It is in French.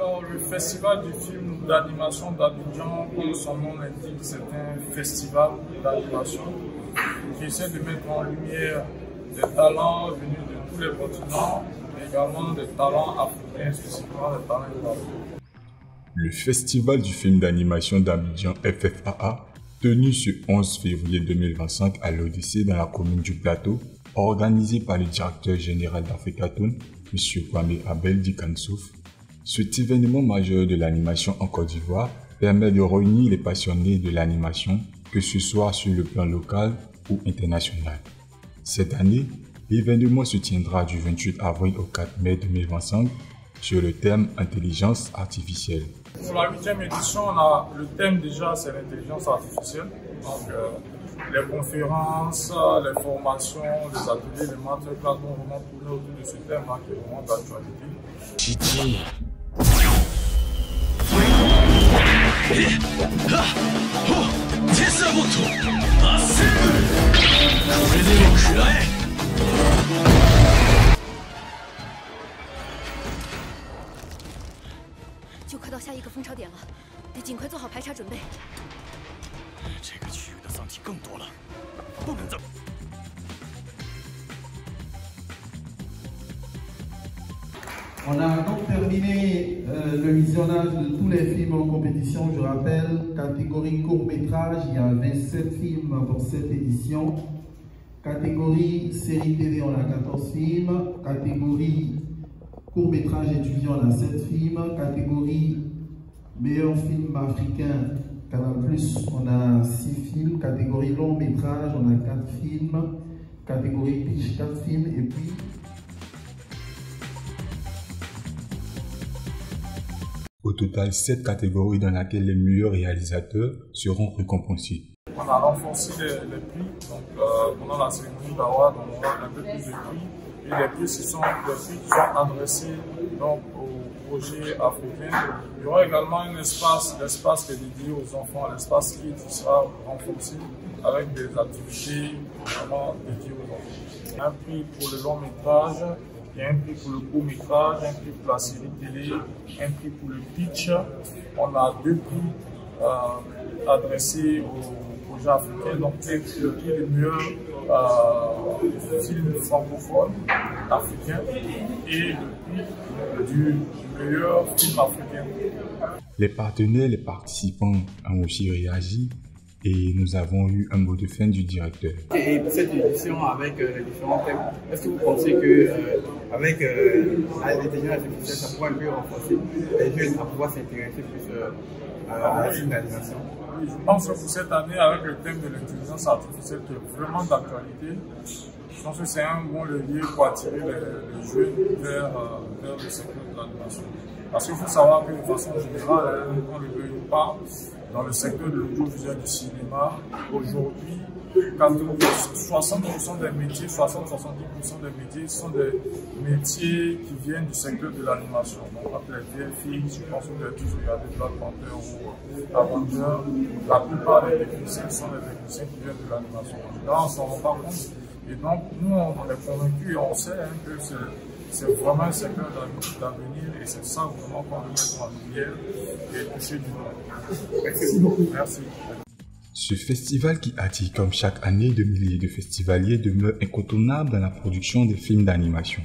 Alors, le festival du film d'animation d'Abidjan, comme son nom l'indique, c'est un festival d'animation qui essaie de mettre en lumière des talents venus de tous les continents, mais également des talents africains, spécifiquement des talents ivoiriens. Le festival du film d'animation d'Abidjan FFAA, tenu ce 11 février 2025 à l'Odyssée dans la commune du Plateau, organisé par le directeur général d'Africatoon, M. Kwame Abel Dikansouf. Cet événement majeur de l'animation en Côte d'Ivoire permet de réunir les passionnés de l'animation, que ce soit sur le plan local ou international. Cette année, l'événement se tiendra du 28 avril au 4 mai 2025 sur le thème intelligence artificielle. Pour la 8e édition, le thème déjà c'est l'intelligence artificielle. Donc, les conférences, les formations, les ateliers, les masterclass vont vraiment tourner autour de ce thème qui est vraiment d'actualité. Titi. On a donc terminé le visionnage de tous les films en compétition. Je rappelle, catégorie court-métrage, il y a 27 films pour cette édition. Catégorie série TV, on a 14 films. Catégorie court-métrage étudiant, on a 7 films. Catégorie meilleur film africain, Canal+, on a 6 films. Catégorie long-métrage, on a 4 films. Catégorie pitch, 4 films. Et puis au total, 7 catégories dans lesquelles les meilleurs réalisateurs seront récompensés. On a renforcé les prix, donc pendant la cérémonie d'Awa, on aura un peu plus de prix. Et les prix, ce sont des prix qui sont adressés donc, aux projets africains. Il y aura également un espace, l'espace qui est dédié aux enfants, l'espace qui sera renforcé avec des activités vraiment dédiées aux enfants. Un prix pour le long métrage. Il y a un prix pour le court métrage, un prix pour la série télé, un prix pour le pitch. On a 2 prix adressés aux projets africains, donc le prix du meilleur film francophone africain et le prix du meilleur film africain. Les partenaires, les participants ont aussi réagi. Et nous avons eu un mot de fin du directeur. Et pour cette édition, avec les différents thèmes, est-ce que vous pensez qu'avec l'intelligence artificielle, ça pourrait un peu renforcer les jeunes à pouvoir s'intéresser plus à la film d'animation? Je pense que pour cette année, avec le thème de l'intelligence artificielle qui est vraiment d'actualité, je pense que c'est un bon levier pour attirer les jeunes vers le secteur de l'animation. Parce qu'il faut savoir que de façon générale, on ne le veut pas, dans le secteur de l'audiovisuel du cinéma, aujourd'hui, 60% des métiers, 60-70% des métiers sont des métiers qui viennent du secteur de l'animation. Donc, entre les VFX, je pense que vous avez tous regardé Black Panther ou Avenger, la plupart des techniciens sont des techniciens qui viennent de l'animation. Là, on ne s'en rend pas compte. Et donc, nous, on est convaincus et on sait que c'est vraiment un secteur d'avenir et c'est ça vraiment qu'on veut mettre en lumière et toucher du monde. Merci beaucoup. Merci. Ce festival qui attire comme chaque année de milliers de festivaliers demeure incontournable dans la production des films d'animation.